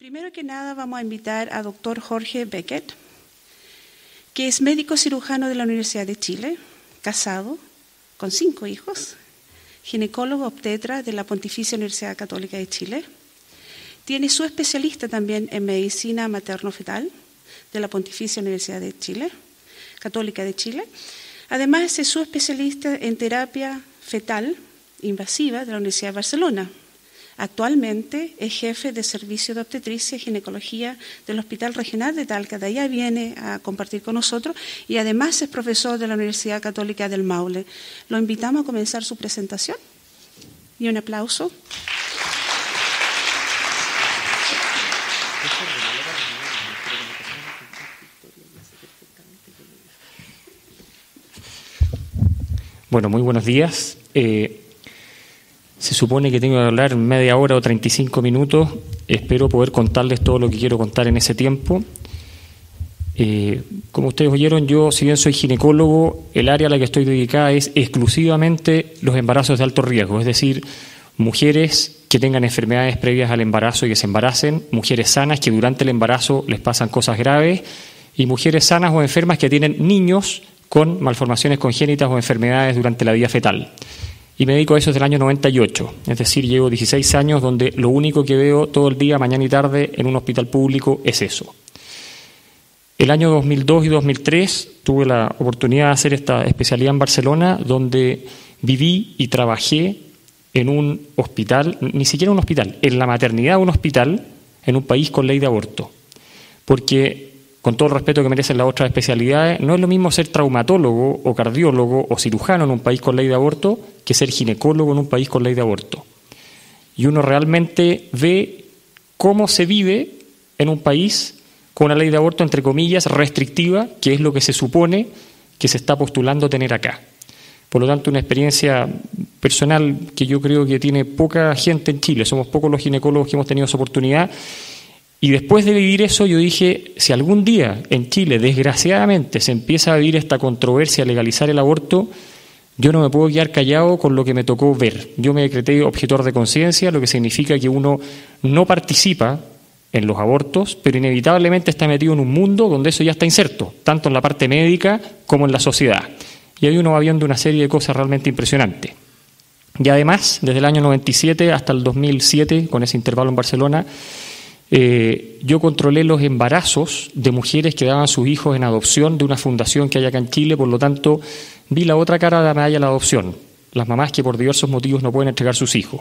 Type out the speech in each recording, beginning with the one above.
Primero que nada vamos a invitar a doctor Jorge Beckett, que es médico cirujano de la Universidad de Chile, casado, con 5 hijos, ginecólogo obstetra de la Pontificia Universidad Católica de Chile. Tiene su especialista también en medicina materno-fetal de la Pontificia Universidad de Chile, Católica de Chile. Además es su especialista en terapia fetal invasiva de la Universidad de Barcelona. Actualmente es jefe de servicio de obstetricia y ginecología del Hospital Regional de Talca. De allá viene a compartir con nosotros y además es profesor de la Universidad Católica del Maule. Lo invitamos a comenzar su presentación. Y un aplauso. Bueno, muy buenos días. Se supone que tengo que hablar media hora o 35 minutos. Espero poder contarles todo lo que quiero contar en ese tiempo. Como ustedes oyeron, yo, si bien soy ginecólogo, el área a la que estoy dedicada es exclusivamente los embarazos de alto riesgo, es decir, mujeres que tengan enfermedades previas al embarazo y que se embaracen, mujeres sanas que durante el embarazo les pasan cosas graves y mujeres sanas o enfermas que tienen niños con malformaciones congénitas o enfermedades durante la vida fetal. Y me dedico a eso desde el año 98, es decir, llevo 16 años donde lo único que veo todo el día, mañana y tarde, en un hospital público es eso. El año 2002 y 2003 tuve la oportunidad de hacer esta especialidad en Barcelona, donde viví y trabajé en un hospital, ni siquiera un hospital, en la maternidad de un hospital en un país con ley de aborto. Porque, con todo el respeto que merecen las otras especialidades, no es lo mismo ser traumatólogo o cardiólogo o cirujano en un país con ley de aborto que ser ginecólogo en un país con ley de aborto. Y uno realmente ve cómo se vive en un país con una ley de aborto, entre comillas, restrictiva, que es lo que se supone que se está postulando tener acá. Por lo tanto, una experiencia personal que yo creo que tiene poca gente en Chile. Somos pocos los ginecólogos que hemos tenido esa oportunidad. Y después de vivir eso, yo dije, si algún día en Chile, desgraciadamente, se empieza a vivir esta controversia a legalizar el aborto, yo no me puedo quedar callado con lo que me tocó ver. Yo me decreté objetor de conciencia, lo que significa que uno no participa en los abortos, pero inevitablemente está metido en un mundo donde eso ya está inserto, tanto en la parte médica como en la sociedad. Y ahí uno va viendo una serie de cosas realmente impresionantes. Y además, desde el año 97 hasta el 2007, con ese intervalo en Barcelona, yo controlé los embarazos de mujeres que daban sus hijos en adopción de una fundación que hay acá en Chile, por lo tanto vi la otra cara de la medalla de la adopción, las mamás que por diversos motivos no pueden entregar sus hijos,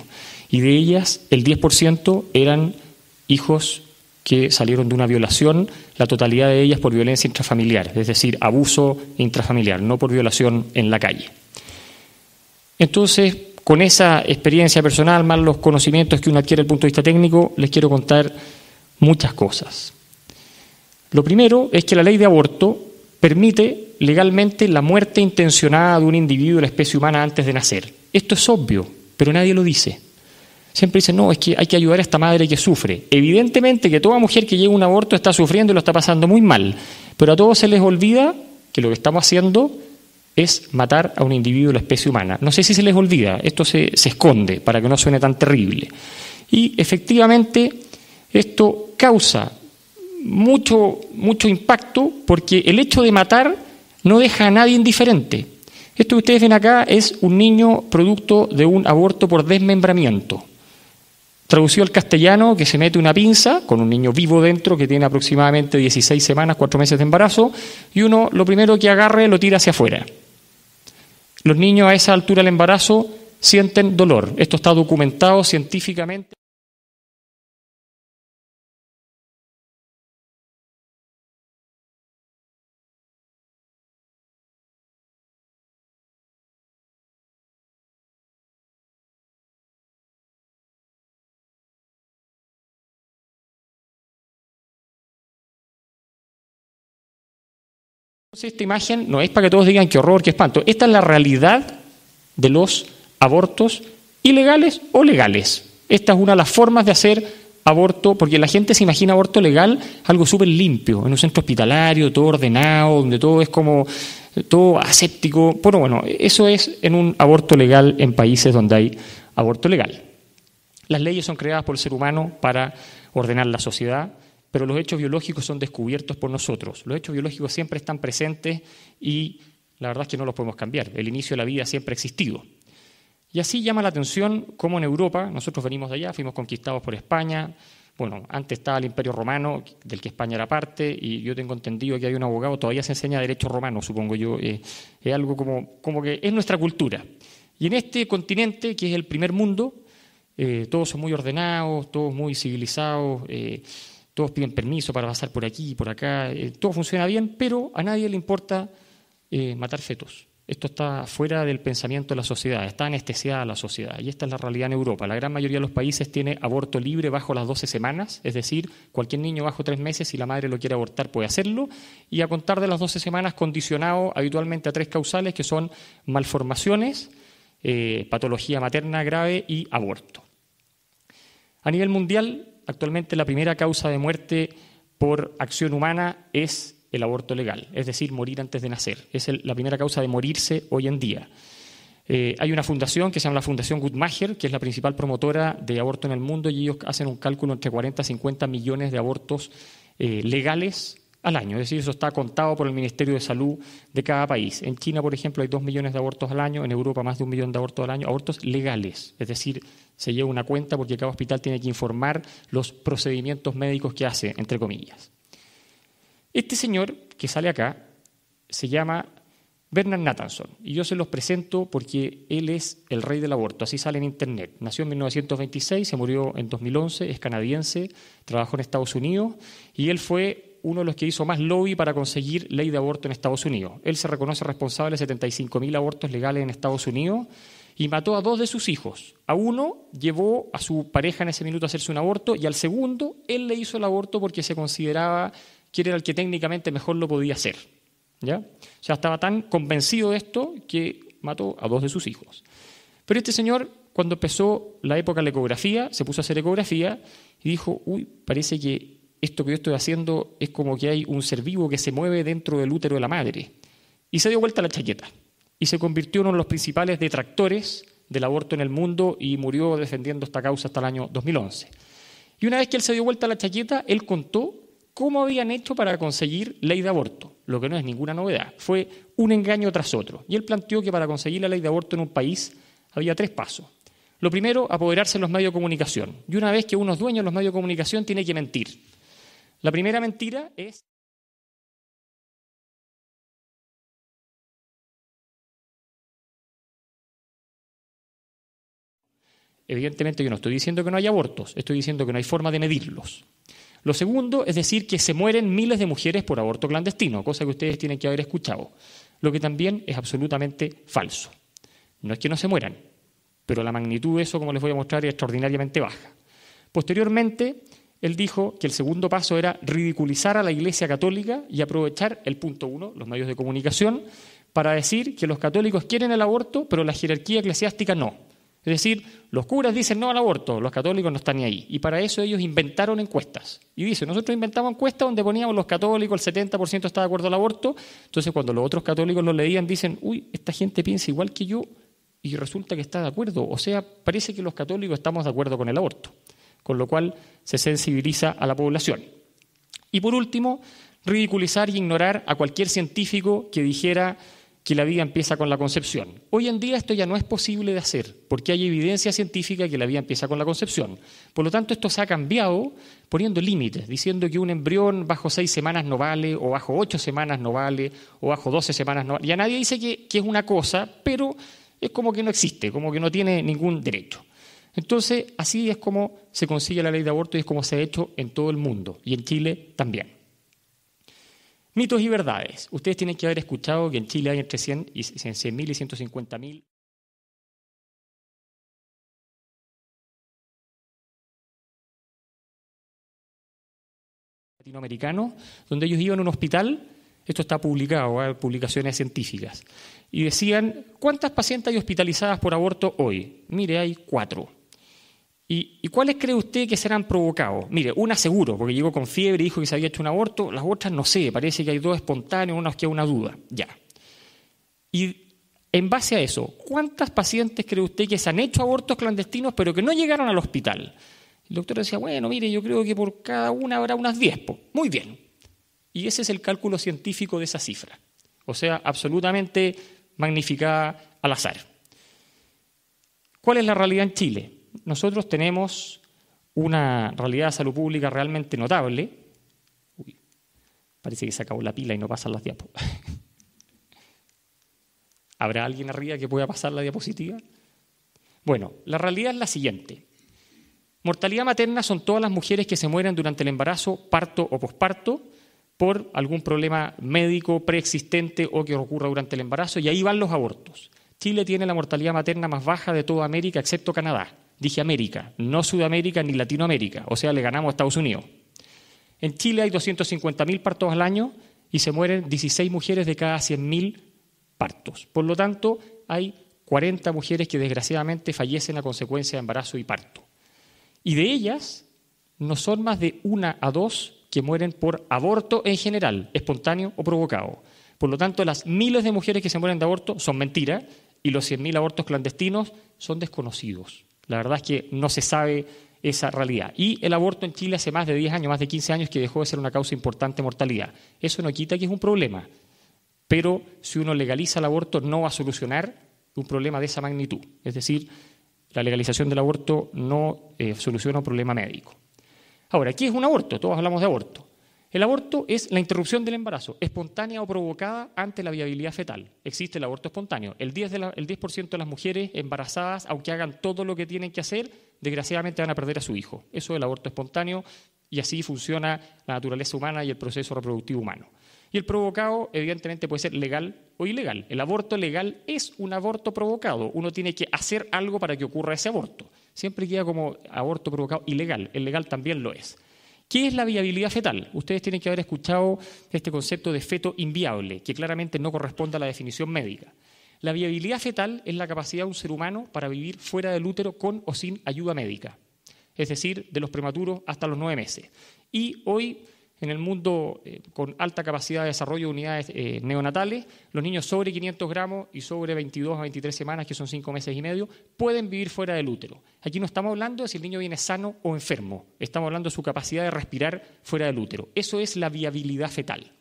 y de ellas el 10% eran hijos que salieron de una violación, la totalidad de ellas por violencia intrafamiliar, es decir, abuso intrafamiliar, no por violación en la calle. Entonces, con esa experiencia personal, más los conocimientos que uno adquiere desde el punto de vista técnico, les quiero contar muchas cosas. Lo primero es que la ley de aborto permite legalmente la muerte intencionada de un individuo de la especie humana antes de nacer. Esto es obvio, pero nadie lo dice. Siempre dicen, no, es que hay que ayudar a esta madre que sufre. Evidentemente que toda mujer que lleva un aborto está sufriendo y lo está pasando muy mal, pero a todos se les olvida que lo que estamos haciendo es matar a un individuo de la especie humana. No sé si se les olvida, esto se esconde para que no suene tan terrible. Y efectivamente esto causa mucho impacto porque el hecho de matar no deja a nadie indiferente. Esto que ustedes ven acá es un niño producto de un aborto por desmembramiento. Traducido al castellano, que se mete una pinza con un niño vivo dentro que tiene aproximadamente 16 semanas, 4 meses de embarazo, y uno lo primero que agarre lo tira hacia afuera. Los niños a esa altura del embarazo sienten dolor. Esto está documentado científicamente. Entonces, esta imagen no es para que todos digan qué horror, qué espanto. Esta es la realidad de los abortos ilegales o legales. Esta es una de las formas de hacer aborto, porque la gente se imagina aborto legal algo súper limpio, en un centro hospitalario, todo ordenado, donde todo es como todo aséptico. Pero bueno, eso es en un aborto legal en países donde hay aborto legal. Las leyes son creadas por el ser humano para ordenar la sociedad, pero los hechos biológicos son descubiertos por nosotros. Los hechos biológicos siempre están presentes y la verdad es que no los podemos cambiar. El inicio de la vida siempre ha existido. Y así llama la atención cómo en Europa, nosotros venimos de allá, fuimos conquistados por España. Bueno, antes estaba el Imperio Romano, del que España era parte, y yo tengo entendido que hay un abogado, todavía se enseña derecho romano, supongo yo. Es algo como que es nuestra cultura. Y en este continente, que es el primer mundo, todos son muy ordenados, todos muy civilizados, todos piden permiso para pasar por aquí y por acá, todo funciona bien, pero a nadie le importa matar fetos. Esto está fuera del pensamiento de la sociedad, está anestesiada la sociedad, y esta es la realidad en Europa. La gran mayoría de los países tiene aborto libre bajo las 12 semanas, es decir, cualquier niño bajo 3 meses, si la madre lo quiere abortar, puede hacerlo, y a contar de las 12 semanas condicionado habitualmente a 3 causales, que son malformaciones, patología materna grave y aborto. A nivel mundial, actualmente la primera causa de muerte por acción humana es el aborto legal, es decir, morir antes de nacer. Es la primera causa de morirse hoy en día. Hay una fundación que se llama la Fundación Guttmacher, que es la principal promotora de aborto en el mundo, y ellos hacen un cálculo entre 40 y 50 millones de abortos legales al año. Es decir, eso está contado por el Ministerio de Salud de cada país. En China, por ejemplo, hay 2 millones de abortos al año, en Europa más de 1 millón de abortos al año, abortos legales. Es decir, se lleva una cuenta porque cada hospital tiene que informar los procedimientos médicos que hace, entre comillas. Este señor que sale acá se llama Bernard Nathanson, y yo se los presento porque él es el rey del aborto, así sale en Internet. Nació en 1926, se murió en 2011, es canadiense, trabajó en Estados Unidos, y él fue uno de los que hizo más lobby para conseguir ley de aborto en Estados Unidos. Él se reconoce responsable de 75.000 abortos legales en Estados Unidos y mató a 2 de sus hijos. A uno llevó a su pareja en ese minuto a hacerse un aborto, y al segundo él le hizo el aborto porque se consideraba que era el que técnicamente mejor lo podía hacer, ¿ya? O sea, estaba tan convencido de esto que mató a 2 de sus hijos. Pero este señor, cuando empezó la época de la ecografía, se puso a hacer ecografía y dijo, parece que esto que yo estoy haciendo es como que hay un ser vivo que se mueve dentro del útero de la madre. Y se dio vuelta la chaqueta y se convirtió en uno de los principales detractores del aborto en el mundo y murió defendiendo esta causa hasta el año 2011. Y una vez que él se dio vuelta la chaqueta, él contó cómo habían hecho para conseguir ley de aborto, lo que no es ninguna novedad. Fue un engaño tras otro. Y él planteó que para conseguir la ley de aborto en un país había 3 pasos. Lo primero, apoderarse de los medios de comunicación. Y una vez que uno es dueño de los medios de comunicación, tiene que mentir. La primera mentira es... Evidentemente yo no estoy diciendo que no hay abortos, estoy diciendo que no hay forma de medirlos. Lo segundo es decir que se mueren miles de mujeres por aborto clandestino, cosa que ustedes tienen que haber escuchado, lo que también es absolutamente falso. No es que no se mueran, pero la magnitud de eso, como les voy a mostrar, es extraordinariamente baja. Posteriormente, él dijo que el segundo paso era ridiculizar a la Iglesia Católica y aprovechar el punto 1, los medios de comunicación, para decir que los católicos quieren el aborto, pero la jerarquía eclesiástica no. Es decir, los curas dicen no al aborto, los católicos no están ni ahí. Y para eso ellos inventaron encuestas. Y dicen, nosotros inventamos encuestas donde poníamos los católicos, el 70% está de acuerdo al aborto. Entonces cuando los otros católicos lo leían, dicen, esta gente piensa igual que yo y resulta que está de acuerdo. O sea, parece que los católicos estamos de acuerdo con el aborto. Con lo cual se sensibiliza a la población. Y por último, ridiculizar y ignorar a cualquier científico que dijera que la vida empieza con la concepción. Hoy en día esto ya no es posible de hacer, porque hay evidencia científica que la vida empieza con la concepción. Por lo tanto, esto se ha cambiado poniendo límites, diciendo que un embrión bajo 6 semanas no vale, o bajo 8 semanas no vale, o bajo 12 semanas no vale. Ya nadie dice que es una cosa, pero es como que no existe, como que no tiene ningún derecho. Entonces, así es como se consigue la ley de aborto y es como se ha hecho en todo el mundo, y en Chile también. Mitos y verdades. Ustedes tienen que haber escuchado que en Chile hay entre 100.000 y 150.000 latinoamericanos, donde ellos iban a un hospital, esto está publicado, en publicaciones científicas, y decían, ¿cuántas pacientes hay hospitalizadas por aborto hoy? Mire, hay 4. ¿Y cuáles cree usted que serán provocados? Mire, una seguro, porque llegó con fiebre y dijo que se había hecho un aborto. Las otras no sé, parece que hay 2 espontáneos, una que hay una duda. Ya. Y en base a eso, ¿cuántas pacientes cree usted que se han hecho abortos clandestinos pero que no llegaron al hospital? El doctor decía, bueno, mire, yo creo que por cada una habrá unas 10. Muy bien. Y ese es el cálculo científico de esa cifra. O sea, absolutamente magnificada al azar. ¿Cuál es la realidad en Chile? Nosotros tenemos una realidad de salud pública realmente notable. Uy, parece que se acabó la pila y no pasan las diapos. ¿Habrá alguien arriba que pueda pasar la diapositiva? Bueno, la realidad es la siguiente. Mortalidad materna son todas las mujeres que se mueren durante el embarazo, parto o posparto por algún problema médico preexistente o que ocurra durante el embarazo, y ahí van los abortos. Chile tiene la mortalidad materna más baja de toda América, excepto Canadá. Dije América, no Sudamérica ni Latinoamérica, o sea, le ganamos a Estados Unidos. En Chile hay 250.000 partos al año y se mueren 16 mujeres de cada 100.000 partos. Por lo tanto, hay 40 mujeres que desgraciadamente fallecen a consecuencia de embarazo y parto. Y de ellas, no son más de 1 a 2 que mueren por aborto en general, espontáneo o provocado. Por lo tanto, las miles de mujeres que se mueren de aborto son mentiras y los 100.000 abortos clandestinos son desconocidos. La verdad es que no se sabe esa realidad. Y el aborto en Chile hace más de 10 años, más de 15 años, que dejó de ser una causa importante de mortalidad. Eso no quita que es un problema, pero si uno legaliza el aborto no va a solucionar un problema de esa magnitud. Es decir, la legalización del aborto no soluciona un problema médico. Ahora, ¿qué es un aborto? Todos hablamos de aborto. El aborto es la interrupción del embarazo, espontánea o provocada ante la viabilidad fetal. Existe el aborto espontáneo. El 10% de las mujeres embarazadas, aunque hagan todo lo que tienen que hacer, desgraciadamente van a perder a su hijo. Eso es el aborto espontáneo y así funciona la naturaleza humana y el proceso reproductivo humano. Y el provocado, evidentemente, puede ser legal o ilegal. El aborto legal es un aborto provocado. Uno tiene que hacer algo para que ocurra ese aborto. Siempre queda como aborto provocado ilegal. El legal también lo es. ¿Qué es la viabilidad fetal? Ustedes tienen que haber escuchado este concepto de feto inviable, que claramente no corresponde a la definición médica. La viabilidad fetal es la capacidad de un ser humano para vivir fuera del útero con o sin ayuda médica. Es decir, de los prematuros hasta los 9 meses. Y hoy, en el mundo con alta capacidad de desarrollo de unidades neonatales, los niños sobre 500 gramos y sobre 22 a 23 semanas, que son 5 meses y medio, pueden vivir fuera del útero. Aquí no estamos hablando de si el niño viene sano o enfermo, estamos hablando de su capacidad de respirar fuera del útero. Eso es la viabilidad fetal.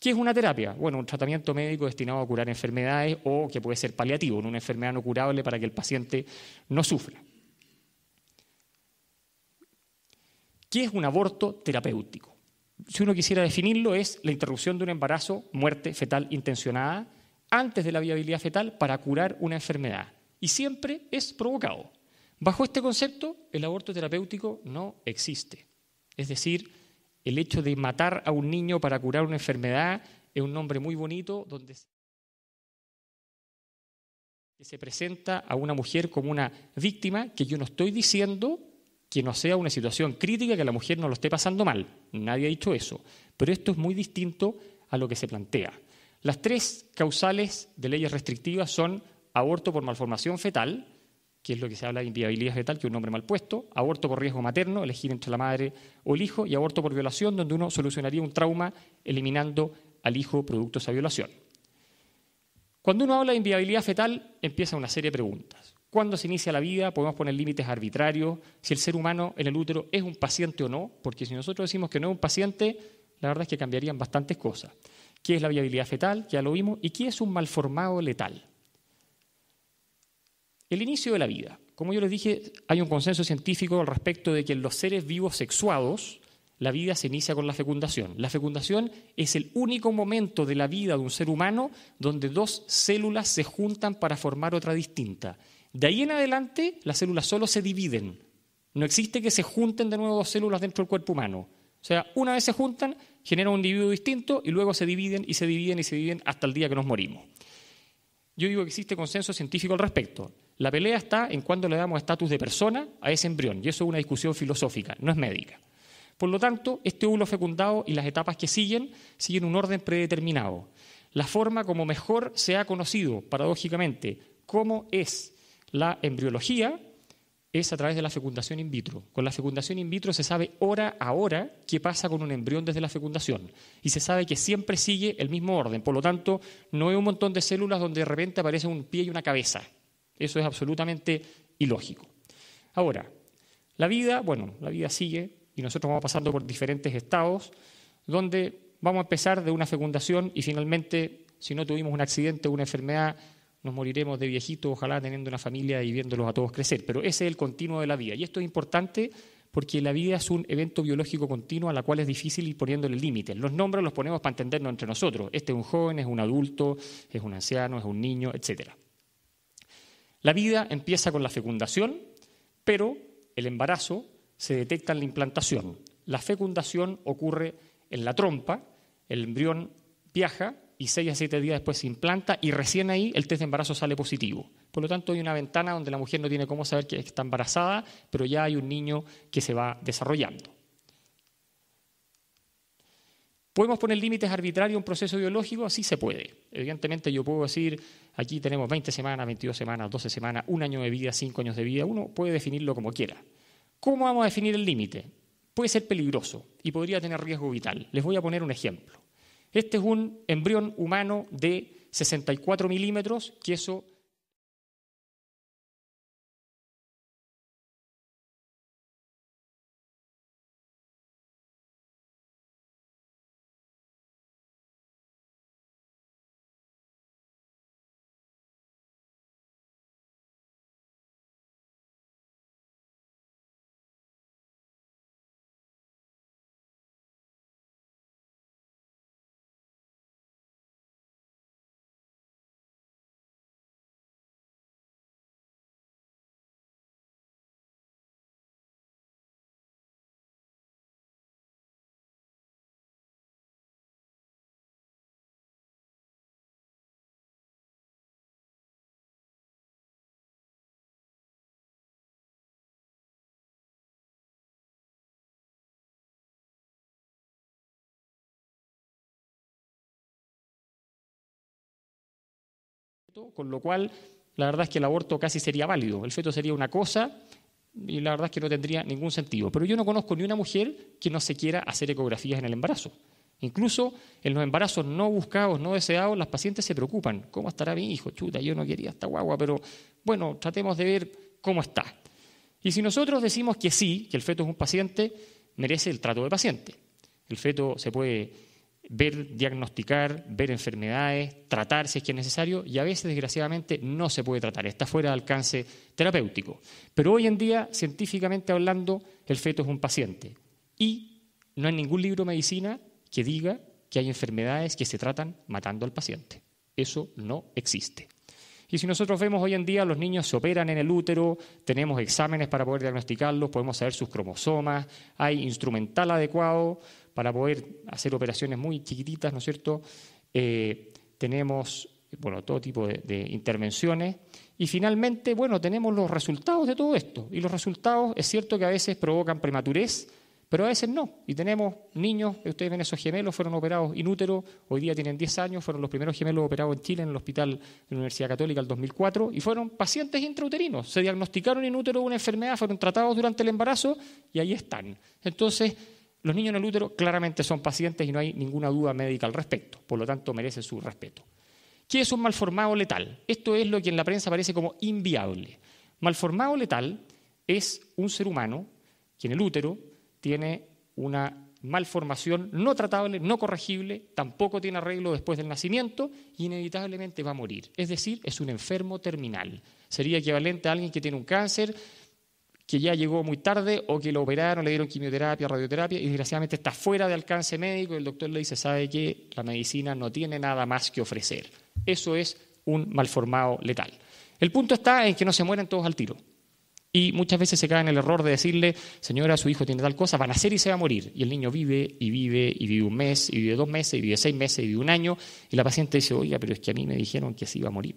¿Qué es una terapia? Bueno, un tratamiento médico destinado a curar enfermedades o que puede ser paliativo, en una enfermedad no curable para que el paciente no sufra. ¿Qué es un aborto terapéutico? Si uno quisiera definirlo, es la interrupción de un embarazo, muerte fetal intencionada, antes de la viabilidad fetal para curar una enfermedad. Y siempre es provocado. Bajo este concepto, el aborto terapéutico no existe. Es decir, el hecho de matar a un niño para curar una enfermedad es un nombre muy bonito donde se presenta a una mujer como una víctima, que yo no estoy diciendo que no sea una situación crítica, que la mujer no lo esté pasando mal. Nadie ha dicho eso. Pero esto es muy distinto a lo que se plantea. Las 3 causales de leyes restrictivas son aborto por malformación fetal, que es lo que se habla de inviabilidad fetal, que es un nombre mal puesto, aborto por riesgo materno, elegir entre la madre o el hijo, y aborto por violación, donde uno solucionaría un trauma eliminando al hijo producto de esa violación. Cuando uno habla de inviabilidad fetal, empieza una serie de preguntas. ¿Cuándo se inicia la vida? ¿Podemos poner límites arbitrarios? Si el ser humano en el útero es un paciente o no, porque si nosotros decimos que no es un paciente, la verdad es que cambiarían bastantes cosas. ¿Qué es la viabilidad fetal? Ya lo vimos. ¿Y qué es un malformado letal? El inicio de la vida. Como yo les dije, hay un consenso científico al respecto de que en los seres vivos sexuados la vida se inicia con la fecundación. La fecundación es el único momento de la vida de un ser humano donde 2 células se juntan para formar otra distinta. De ahí en adelante, las células solo se dividen. No existe que se junten de nuevo 2 células dentro del cuerpo humano. O sea, una vez se juntan, generan un individuo distinto y luego se dividen y se dividen y se dividen hasta el día que nos morimos. Yo digo que existe consenso científico al respecto. La pelea está en cuándo le damos estatus de persona a ese embrión, y eso es una discusión filosófica, no es médica. Por lo tanto, este óvulo fecundado y las etapas que siguen un orden predeterminado. La forma como mejor se ha conocido, paradójicamente, cómo es la embriología, es a través de la fecundación in vitro. Con la fecundación in vitro se sabe hora a hora qué pasa con un embrión desde la fecundación. Y se sabe que siempre sigue el mismo orden. Por lo tanto, no es un montón de células donde de repente aparece un pie y una cabeza. Eso es absolutamente ilógico. Ahora, La vida sigue y nosotros vamos pasando por diferentes estados donde vamos a empezar de una fecundación y finalmente, si no tuvimos un accidente o una enfermedad, nos moriremos de viejitos, ojalá teniendo una familia y viéndolos a todos crecer. Pero ese es el continuo de la vida. Y esto es importante porque la vida es un evento biológico continuo a la cual es difícil ir poniéndole límites. Los nombres los ponemos para entendernos entre nosotros. Este es un joven, es un adulto, es un anciano, es un niño, etc. La vida empieza con la fecundación, pero el embarazo se detecta en la implantación. La fecundación ocurre en la trompa, el embrión viaja y 6 a 7 días después se implanta y recién ahí el test de embarazo sale positivo. Por lo tanto, hay una ventana donde la mujer no tiene cómo saber que está embarazada, pero ya hay un niño que se va desarrollando. ¿Podemos poner límites arbitrarios a un proceso biológico? Sí se puede. Evidentemente yo puedo decir, aquí tenemos 20 semanas, 22 semanas, 12 semanas, 1 año de vida, 5 años de vida. Uno puede definirlo como quiera. ¿Cómo vamos a definir el límite? Puede ser peligroso y podría tener riesgo vital. Les voy a poner un ejemplo. Este es un embrión humano de 64 milímetros, que eso con lo cual la verdad es que el aborto casi sería válido. El feto sería una cosa y la verdad es que no tendría ningún sentido. Pero yo no conozco ni una mujer que no se quiera hacer ecografías en el embarazo. Incluso en los embarazos no buscados, no deseados, las pacientes se preocupan. ¿Cómo estará mi hijo? Chuta, yo no quería esta guagua, pero bueno, tratemos de ver cómo está. Y si nosotros decimos que sí, que el feto es un paciente, merece el trato de paciente. El feto se puede ver, diagnosticar, ver enfermedades, tratar si es que es necesario y a veces, desgraciadamente, no se puede tratar, está fuera de alcance terapéutico. Pero hoy en día, científicamente hablando, el feto es un paciente y no hay ningún libro de medicina que diga que hay enfermedades que se tratan matando al paciente. Eso no existe. Y si nosotros vemos hoy en día, los niños se operan en el útero, tenemos exámenes para poder diagnosticarlos, podemos saber sus cromosomas, hay instrumental adecuado para poder hacer operaciones muy chiquititas, ¿no es cierto? Tenemos todo tipo de intervenciones y finalmente, tenemos los resultados de todo esto. Y los resultados es cierto que a veces provocan prematurez, pero a veces no. Y tenemos niños, ustedes ven esos gemelos, fueron operados in útero, hoy día tienen 10 años, fueron los primeros gemelos operados en Chile en el hospital de la Universidad Católica el 2004 y fueron pacientes intrauterinos. Se diagnosticaron in útero una enfermedad, fueron tratados durante el embarazo y ahí están. Entonces, los niños en el útero claramente son pacientes y no hay ninguna duda médica al respecto, por lo tanto merecen su respeto. ¿Qué es un malformado letal? Esto es lo que en la prensa parece como inviable. Malformado letal es un ser humano que en el útero tiene una malformación no tratable, no corregible, tampoco tiene arreglo después del nacimiento y inevitablemente va a morir. Es decir, es un enfermo terminal. Sería equivalente a alguien que tiene un cáncer que ya llegó muy tarde o que lo operaron, le dieron quimioterapia, radioterapia y desgraciadamente está fuera de alcance médico y el doctor le dice, sabe que la medicina no tiene nada más que ofrecer. Eso es un malformado letal. El punto está en que no se mueren todos al tiro. Y muchas veces se cae en el error de decirle, señora, su hijo tiene tal cosa, va a nacer y se va a morir. Y el niño vive, y vive, y vive un mes, y vive 2 meses, y vive 6 meses, y vive 1 año, y la paciente dice, oiga, pero es que a mí me dijeron que se iba a morir.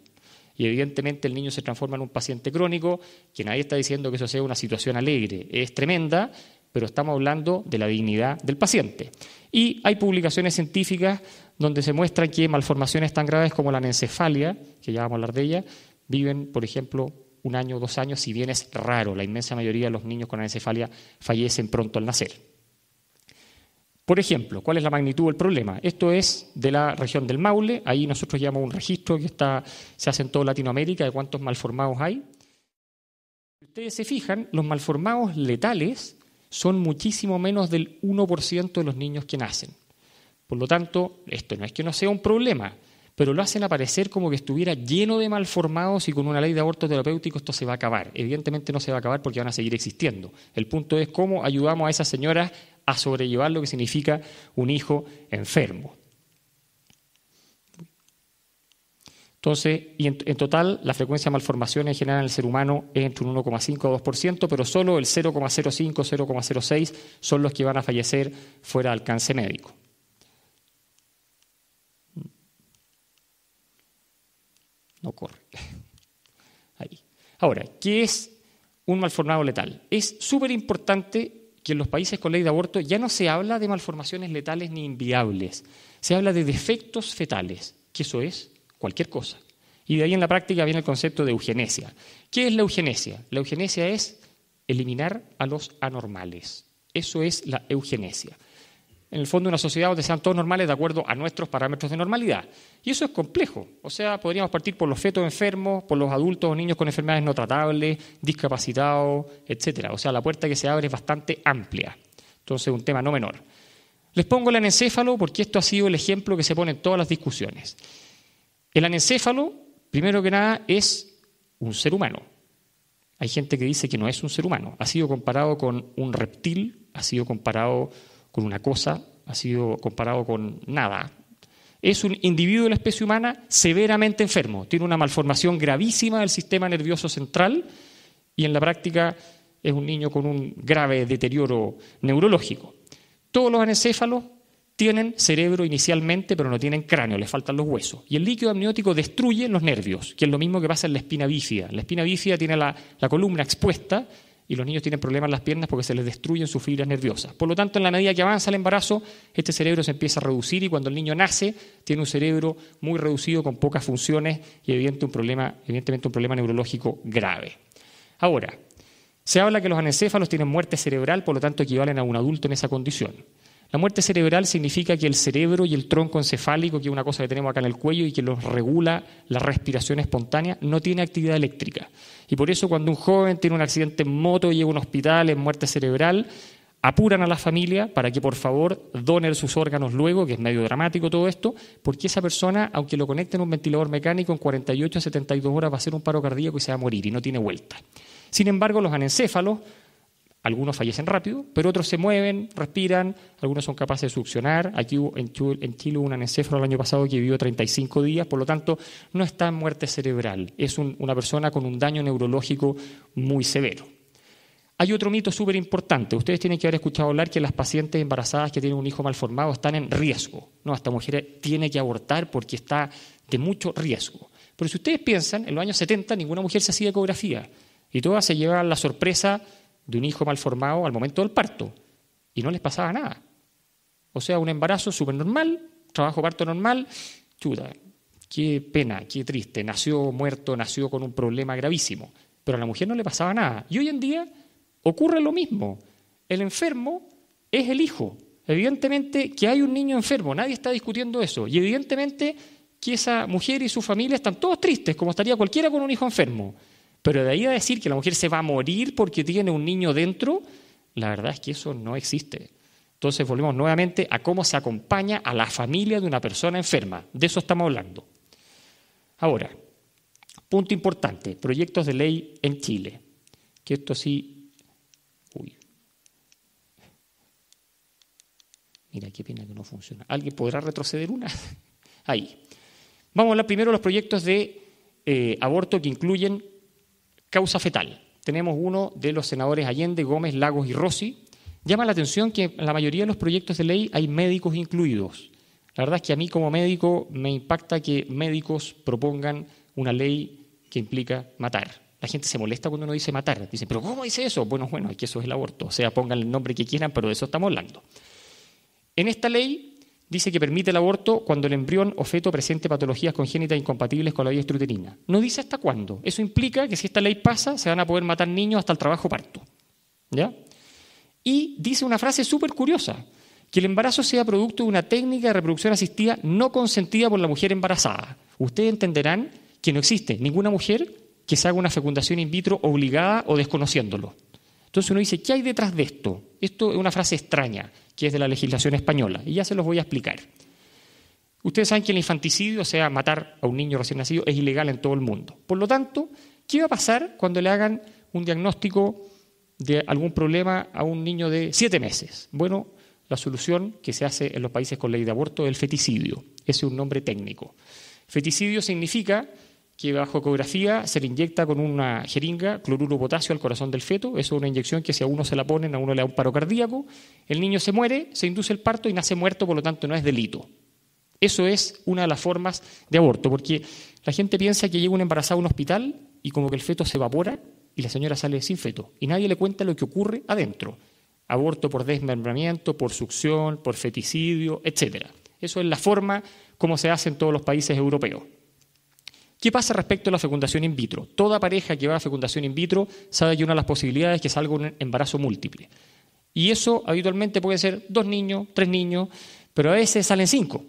Y evidentemente el niño se transforma en un paciente crónico, que nadie está diciendo que eso sea una situación alegre, es tremenda, pero estamos hablando de la dignidad del paciente. Y hay publicaciones científicas donde se muestran que malformaciones tan graves como la anencefalia, que ya vamos a hablar de ella, viven, por ejemplo, 1 año, 2 años, si bien es raro, la inmensa mayoría de los niños con anencefalia fallecen pronto al nacer. Por ejemplo, ¿cuál es la magnitud del problema? Esto es de la región del Maule, ahí nosotros llevamos un registro que se hace en toda Latinoamérica de cuántos malformados hay. Si ustedes se fijan, los malformados letales son muchísimo menos del 1% de los niños que nacen. Por lo tanto, esto no es que no sea un problema, pero lo hacen aparecer como que estuviera lleno de malformados y con una ley de aborto terapéutico esto se va a acabar. Evidentemente no se va a acabar porque van a seguir existiendo. El punto es cómo ayudamos a esas señoras a sobrellevar lo que significa un hijo enfermo. Entonces, y en total, la frecuencia de malformaciones en general en el ser humano es entre un 1,5 a 2%, pero solo el 0,05, 0,06 son los que van a fallecer fuera de alcance médico. No corre. Ahí. Ahora, ¿qué es un malformado letal? Es súper importante que en los países con ley de aborto ya no se habla de malformaciones letales ni inviables, se habla de defectos fetales, que eso es cualquier cosa. Y de ahí en la práctica viene el concepto de eugenesia. ¿Qué es la eugenesia? La eugenesia es eliminar a los anormales. Eso es la eugenesia. En el fondo, una sociedad donde sean todos normales de acuerdo a nuestros parámetros de normalidad. Y eso es complejo. O sea, podríamos partir por los fetos enfermos, por los adultos o niños con enfermedades no tratables, discapacitados, etc. O sea, la puerta que se abre es bastante amplia. Entonces, un tema no menor. Les pongo el anencéfalo porque esto ha sido el ejemplo que se pone en todas las discusiones. El anencéfalo, primero que nada, es un ser humano. Hay gente que dice que no es un ser humano. Ha sido comparado con un reptil, ha sido comparado con una cosa, ha sido comparado con nada. Es un individuo de la especie humana severamente enfermo, tiene una malformación gravísima del sistema nervioso central y en la práctica es un niño con un grave deterioro neurológico. Todos los anencéfalos tienen cerebro inicialmente, pero no tienen cráneo, les faltan los huesos. Y el líquido amniótico destruye los nervios, que es lo mismo que pasa en la espina bífida. La espina bífida tiene la columna expuesta y los niños tienen problemas en las piernas porque se les destruyen sus fibras nerviosas. Por lo tanto, en la medida que avanza el embarazo, este cerebro se empieza a reducir y cuando el niño nace, tiene un cerebro muy reducido con pocas funciones y evidentemente un problema neurológico grave. Ahora, se habla que los anencéfalos tienen muerte cerebral, por lo tanto equivalen a un adulto en esa condición. La muerte cerebral significa que el cerebro y el tronco encefálico, que es una cosa que tenemos acá en el cuello y que los regula la respiración espontánea, no tiene actividad eléctrica. Y por eso cuando un joven tiene un accidente en moto y llega a un hospital en muerte cerebral, apuran a la familia para que por favor donen sus órganos luego, que es medio dramático todo esto, porque esa persona, aunque lo conecten a un ventilador mecánico, en 48 a 72 horas va a hacer un paro cardíaco y se va a morir y no tiene vuelta. Sin embargo, los anencéfalos, algunos fallecen rápido, pero otros se mueven, respiran, algunos son capaces de succionar. Aquí en Chile hubo un anencéfalo el año pasado que vivió 35 días, por lo tanto no está en muerte cerebral, es una persona con un daño neurológico muy severo. Hay otro mito súper importante, ustedes tienen que haber escuchado hablar que las pacientes embarazadas que tienen un hijo malformado están en riesgo. No, esta mujer tiene que abortar porque está de mucho riesgo. Pero si ustedes piensan, en los años 70 ninguna mujer se hacía ecografía y todas se llevaban la sorpresa de un hijo malformado al momento del parto y no les pasaba nada. O sea, un embarazo súper normal, trabajo parto normal, chuta, qué pena, qué triste, nació muerto, nació con un problema gravísimo, pero a la mujer no le pasaba nada. Y hoy en día ocurre lo mismo, el enfermo es el hijo. Evidentemente que hay un niño enfermo, nadie está discutiendo eso, y evidentemente que esa mujer y su familia están todos tristes, como estaría cualquiera con un hijo enfermo. Pero de ahí a decir que la mujer se va a morir porque tiene un niño dentro, la verdad es que eso no existe. Entonces volvemos nuevamente a cómo se acompaña a la familia de una persona enferma. De eso estamos hablando. Ahora, punto importante, proyectos de ley en Chile. Que esto sí... Mira, qué pena que no funciona. ¿Alguien podrá retroceder una? Ahí. Vamos a hablar primero de los proyectos de aborto que incluyen causa fetal. Tenemos uno de los senadores Allende, Gómez, Lagos y Rossi. Llama la atención que en la mayoría de los proyectos de ley hay médicos incluidos. La verdad es que a mí como médico me impacta que médicos propongan una ley que implica matar. La gente se molesta cuando uno dice matar. Dicen, ¿pero cómo dice eso? Bueno, es que eso es el aborto. O sea, pongan el nombre que quieran, pero de eso estamos hablando. En esta ley dice que permite el aborto cuando el embrión o feto presente patologías congénitas incompatibles con la vía extrauterina. No dice hasta cuándo. Eso implica que si esta ley pasa, se van a poder matar niños hasta el trabajo parto. ¿Ya? Y dice una frase súper curiosa, que el embarazo sea producto de una técnica de reproducción asistida no consentida por la mujer embarazada. Ustedes entenderán que no existe ninguna mujer que se haga una fecundación in vitro obligada o desconociéndolo. Entonces uno dice, ¿qué hay detrás de esto? Esto es una frase extraña, que es de la legislación española, y ya se los voy a explicar. Ustedes saben que el infanticidio, o sea, matar a un niño recién nacido, es ilegal en todo el mundo. Por lo tanto, ¿qué va a pasar cuando le hagan un diagnóstico de algún problema a un niño de 7 meses? Bueno, la solución que se hace en los países con ley de aborto es el feticidio. Ese es un nombre técnico. Feticidio significa que bajo ecografía se le inyecta con una jeringa cloruro de potasio al corazón del feto. Eso es una inyección que si a uno se la ponen, a uno le da un paro cardíaco. El niño se muere, se induce el parto y nace muerto, por lo tanto no es delito. Eso es una de las formas de aborto, porque la gente piensa que llega una embarazada a un hospital y como que el feto se evapora y la señora sale sin feto. Y nadie le cuenta lo que ocurre adentro. Aborto por desmembramiento, por succión, por feticidio, etc. Eso es la forma como se hace en todos los países europeos. ¿Qué pasa respecto a la fecundación in vitro? Toda pareja que va a fecundación in vitro sabe que una de las posibilidades es que salga un embarazo múltiple. Y eso habitualmente puede ser 2 niños, 3 niños, pero a veces salen 5.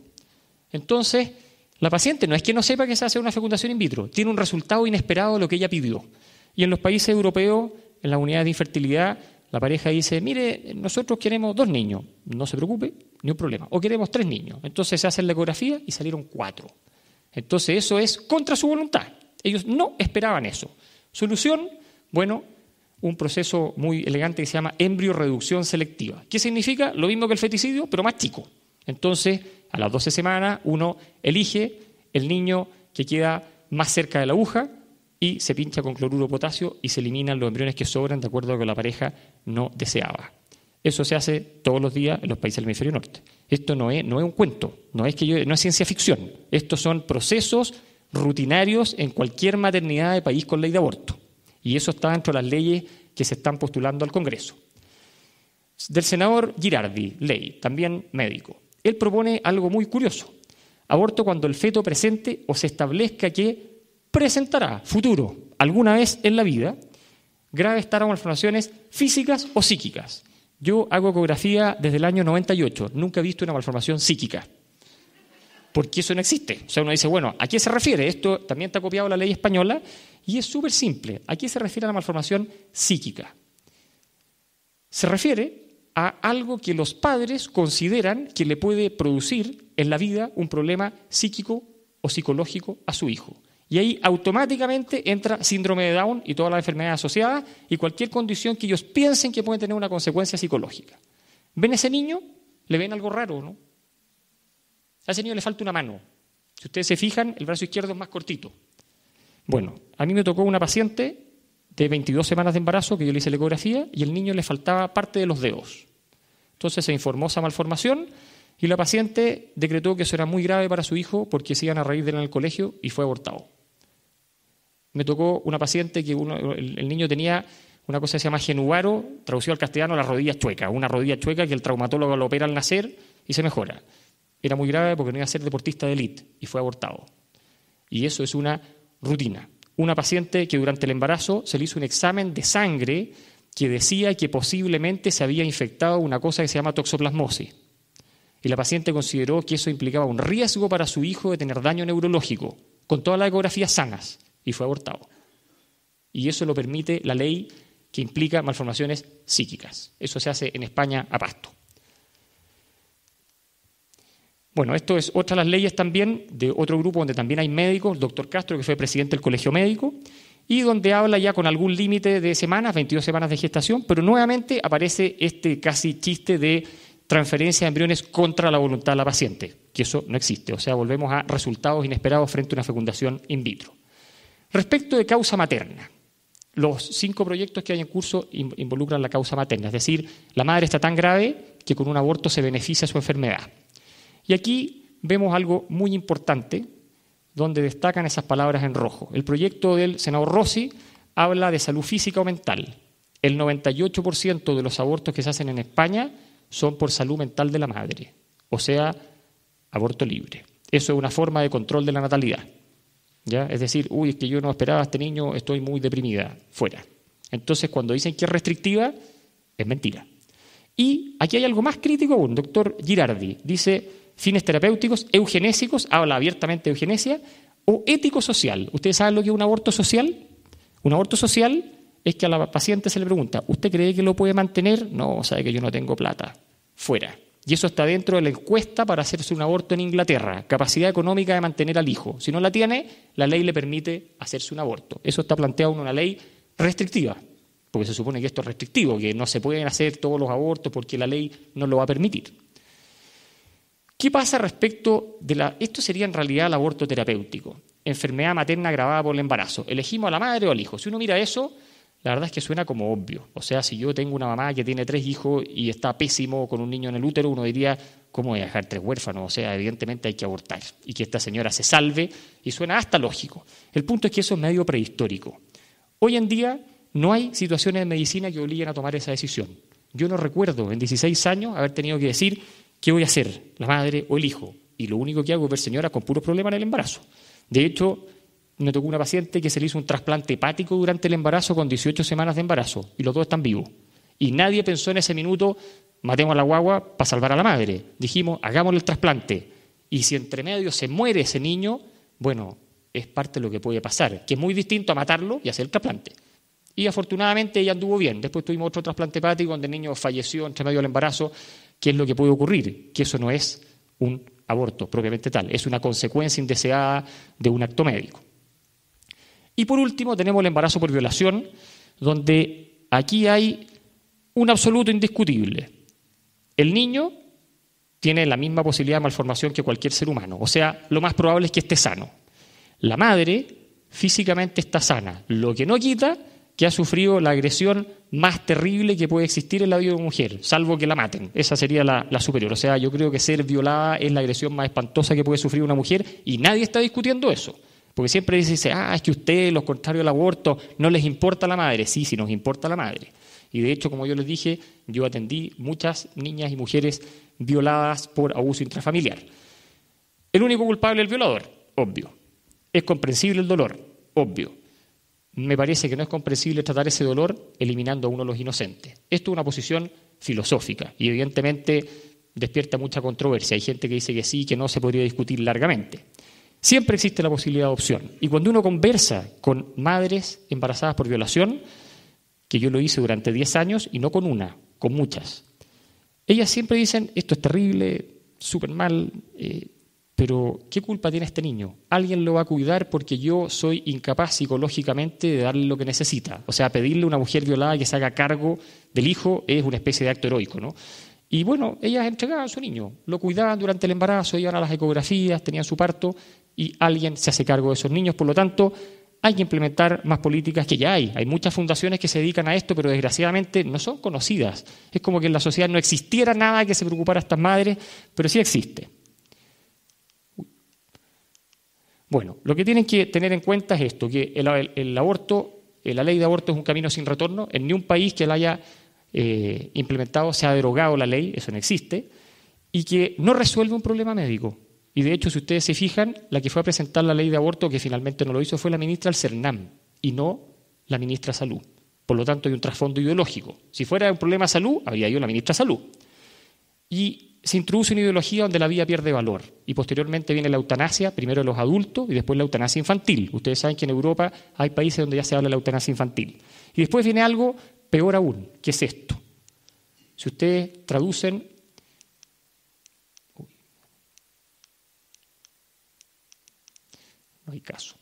Entonces, la paciente no es que no sepa que se hace una fecundación in vitro, tiene un resultado inesperado de lo que ella pidió. Y en los países europeos, en las unidades de infertilidad, la pareja dice, mire, nosotros queremos 2 niños, no se preocupe, ni un problema. O queremos 3 niños. Entonces se hace la ecografía y salieron 4. Entonces eso es contra su voluntad. Ellos no esperaban eso. Solución, bueno, un proceso muy elegante que se llama embriorreducción selectiva. ¿Qué significa? Lo mismo que el feticidio, pero más chico. Entonces, a las 12 semanas, uno elige el niño que queda más cerca de la aguja y se pincha con cloruro de potasio y se eliminan los embriones que sobran de acuerdo a lo que la pareja no deseaba. Eso se hace todos los días en los países del hemisferio norte. Esto no es un cuento, no es ciencia ficción. Estos son procesos rutinarios en cualquier maternidad de país con ley de aborto. Y eso está dentro de las leyes que se están postulando al Congreso. Del senador Girardi, ley, también médico. Él propone algo muy curioso. Aborto cuando el feto presente o se establezca que presentará futuro, alguna vez en la vida, graves malformaciones físicas o psíquicas. Yo hago ecografía desde el año 98, nunca he visto una malformación psíquica, porque eso no existe. O sea, uno dice, bueno, ¿a qué se refiere? Esto también está copiado de la ley española y es súper simple. ¿A qué se refiere a la malformación psíquica? Se refiere a algo que los padres consideran que le puede producir en la vida un problema psíquico o psicológico a su hijo. Y ahí automáticamente entra síndrome de Down y todas las enfermedades asociadas y cualquier condición que ellos piensen que puede tener una consecuencia psicológica. ¿Ven a ese niño? ¿Le ven algo raro, no? A ese niño le falta una mano. Si ustedes se fijan, el brazo izquierdo es más cortito. Bueno, a mí me tocó una paciente de 22 semanas de embarazo que yo le hice la ecografía y el niño le faltaba parte de los dedos. Entonces se informó esa malformación y la paciente decretó que eso era muy grave para su hijo porque se iban a reír de él en el colegio y fue abortado. Me tocó una paciente que el niño tenía una cosa que se llama genuvaro, traducido al castellano la rodilla chueca, una rodilla chueca que el traumatólogo lo opera al nacer y se mejora. Era muy grave porque no iba a ser deportista de élite y fue abortado. Y eso es una rutina. Una paciente que durante el embarazo se le hizo un examen de sangre que decía que posiblemente se había infectado una cosa que se llama toxoplasmosis. Y la paciente consideró que eso implicaba un riesgo para su hijo de tener daño neurológico, con todas las ecografías sanas, y fue abortado. Y eso lo permite la ley que implica malformaciones psíquicas. Eso se hace en España a pasto. Bueno, esto es otra de las leyes también de otro grupo donde también hay médicos, el doctor Castro, que fue presidente del Colegio Médico, y donde habla ya con algún límite de semanas, 22 semanas de gestación, pero nuevamente aparece este casi chiste de transferencia de embriones contra la voluntad de la paciente, que eso no existe. O sea, volvemos a resultados inesperados frente a una fecundación in vitro. Respecto de causa materna, los 5 proyectos que hay en curso involucran la causa materna, es decir, la madre está tan grave que con un aborto se beneficia su enfermedad. Y aquí vemos algo muy importante, donde destacan esas palabras en rojo. El proyecto del senador Rossi habla de salud física o mental. El 98% de los abortos que se hacen en España son por salud mental de la madre, o sea, aborto libre. Eso es una forma de control de la natalidad. ¿Ya? Es decir, es que yo no esperaba a este niño, estoy muy deprimida, fuera. Entonces, cuando dicen que es restrictiva, es mentira. Y aquí hay algo más crítico aún. Doctor Girardi dice, fines terapéuticos, eugenésicos, habla abiertamente de eugenesia, o ético-social. ¿Ustedes saben lo que es un aborto social? Un aborto social es que a la paciente se le pregunta, ¿usted cree que lo puede mantener? No, sabe que yo no tengo plata. Fuera. Y eso está dentro de la encuesta para hacerse un aborto en Inglaterra. Capacidad económica de mantener al hijo. Si no la tiene, la ley le permite hacerse un aborto. Eso está planteado en una ley restrictiva, porque se supone que esto es restrictivo, que no se pueden hacer todos los abortos porque la ley no lo va a permitir. ¿Qué pasa respecto de esto sería en realidad el aborto terapéutico? Enfermedad materna agravada por el embarazo. ¿Elegimos a la madre o al hijo? Si uno mira eso, la verdad es que suena como obvio. O sea, si yo tengo una mamá que tiene 3 hijos y está pésimo con un niño en el útero, uno diría, ¿cómo voy a dejar 3 huérfanos? O sea, evidentemente hay que abortar y que esta señora se salve, y suena hasta lógico. El punto es que eso es medio prehistórico. Hoy en día no hay situaciones de medicina que obliguen a tomar esa decisión. Yo no recuerdo en 16 años haber tenido que decir qué voy a hacer, la madre o el hijo. Y lo único que hago es ver señoras con puros problemas en el embarazo. De hecho, me tocó una paciente que se le hizo un trasplante hepático durante el embarazo con 18 semanas de embarazo y los 2 están vivos. Y nadie pensó en ese minuto, matemos a la guagua para salvar a la madre. Dijimos, hagámosle el trasplante. Y si entre medio se muere ese niño, bueno, es parte de lo que puede pasar, que es muy distinto a matarlo y hacer el trasplante. Y afortunadamente ella anduvo bien. Después tuvimos otro trasplante hepático donde el niño falleció entre medio del embarazo. ¿Qué es lo que puede ocurrir? Que eso no es un aborto propiamente tal, es una consecuencia indeseada de un acto médico. Y por último tenemos el embarazo por violación, donde aquí hay un absoluto indiscutible. El niño tiene la misma posibilidad de malformación que cualquier ser humano, o sea, lo más probable es que esté sano. La madre físicamente está sana, lo que no quita que ha sufrido la agresión más terrible que puede existir en la vida de una mujer, salvo que la maten. Esa sería la superior. O sea, yo creo que ser violada es la agresión más espantosa que puede sufrir una mujer y nadie está discutiendo eso. Porque siempre dice, es que ustedes, los contrarios al aborto, no les importa la madre. Sí, sí nos importa la madre. Y de hecho, como yo les dije, yo atendí muchas niñas y mujeres violadas por abuso intrafamiliar. El único culpable es el violador, obvio. Es comprensible el dolor, obvio. Me parece que no es comprensible tratar ese dolor eliminando a uno de los inocentes. Esto es una posición filosófica y evidentemente despierta mucha controversia. Hay gente que dice que sí, que no, se podría discutir largamente. Siempre existe la posibilidad de opción. Y cuando uno conversa con madres embarazadas por violación, que yo lo hice durante 10 años y no con una, con muchas, ellas siempre dicen, esto es terrible, súper mal, pero ¿qué culpa tiene este niño? Alguien lo va a cuidar porque yo soy incapaz psicológicamente de darle lo que necesita. O sea, pedirle a una mujer violada que se haga cargo del hijo es una especie de acto heroico, ¿no? Y bueno, ellas entregaban a su niño, lo cuidaban durante el embarazo, iban a las ecografías, tenían su parto y alguien se hace cargo de esos niños. Por lo tanto, hay que implementar más políticas que ya hay. Hay muchas fundaciones que se dedican a esto, pero desgraciadamente no son conocidas. Es como que en la sociedad no existiera nada que se preocupara a estas madres, pero sí existe. Bueno, lo que tienen que tener en cuenta es esto, que el aborto, la ley de aborto es un camino sin retorno. En ni un país que la haya implementado se ha derogado la ley, eso no existe, y que no resuelve un problema médico. Y de hecho, si ustedes se fijan, la que fue a presentar la ley de aborto, que finalmente no lo hizo, fue la ministra del CERNAM y no la ministra de Salud. Por lo tanto, hay un trasfondo ideológico. Si fuera un problema de salud, habría ido la ministra de Salud. Y se introduce una ideología donde la vida pierde valor y posteriormente viene la eutanasia, primero de los adultos y después la eutanasia infantil. Ustedes saben que en Europa hay países donde ya se habla de la eutanasia infantil. Y después viene algo peor aún, que es esto. Si ustedes traducen... No hay caso.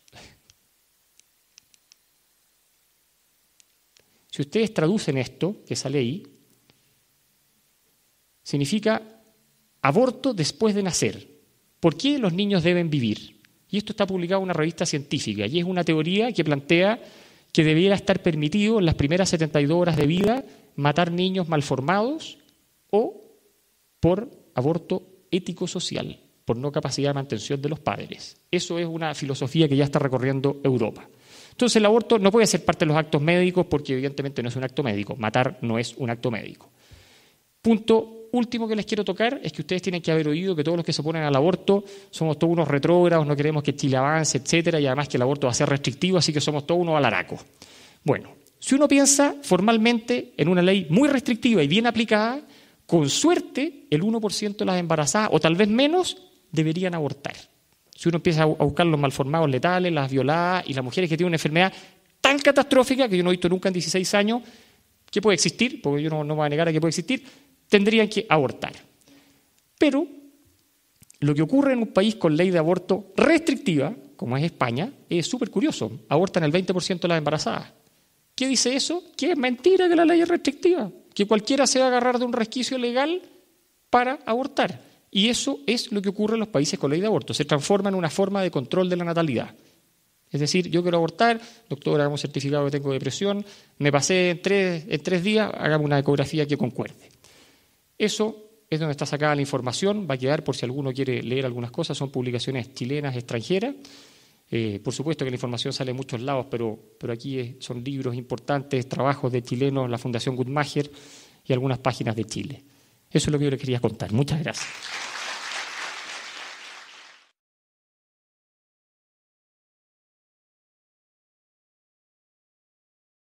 Si ustedes traducen esto, que sale ahí, significa aborto después de nacer. ¿Por qué los niños deben vivir? Y esto está publicado en una revista científica y es una teoría que plantea que debiera estar permitido en las primeras 72 horas de vida matar niños malformados o por aborto ético-social, por no capacidad de mantención de los padres. Eso es una filosofía que ya está recorriendo Europa. Entonces el aborto no puede ser parte de los actos médicos porque evidentemente no es un acto médico. Matar no es un acto médico. Punto último que les quiero tocar es que ustedes tienen que haber oído que todos los que se oponen al aborto somos todos unos retrógrados, no queremos que Chile avance, etcétera, y además que el aborto va a ser restrictivo, así que somos todos unos alaracos. Bueno, si uno piensa formalmente en una ley muy restrictiva y bien aplicada, con suerte el 1% de las embarazadas, o tal vez menos, deberían abortar. Si uno empieza a buscar los malformados letales, las violadas y las mujeres que tienen una enfermedad tan tan catastrófica que yo no he visto nunca en 16 años, que puede existir, porque yo no me voy a negar a que puede existir, tendrían que abortar. Pero lo que ocurre en un país con ley de aborto restrictiva, como es España, es súper curioso. Abortan el 20% de las embarazadas. ¿Qué dice eso? Que es mentira que la ley es restrictiva, que cualquiera se va a agarrar de un resquicio legal para abortar. Y eso es lo que ocurre en los países con ley de aborto. Se transforma en una forma de control de la natalidad. Es decir, yo quiero abortar, doctor, hagamos certificado que tengo depresión, me pasé en tres días, hagamos una ecografía que concuerde. Eso es donde está sacada la información, va a quedar por si alguno quiere leer algunas cosas, son publicaciones chilenas, extranjeras. Por supuesto que la información sale de muchos lados, pero aquí son libros importantes, trabajos de chilenos, la Fundación Guttmacher y algunas páginas de Chile. Eso es lo que yo les quería contar. Muchas gracias.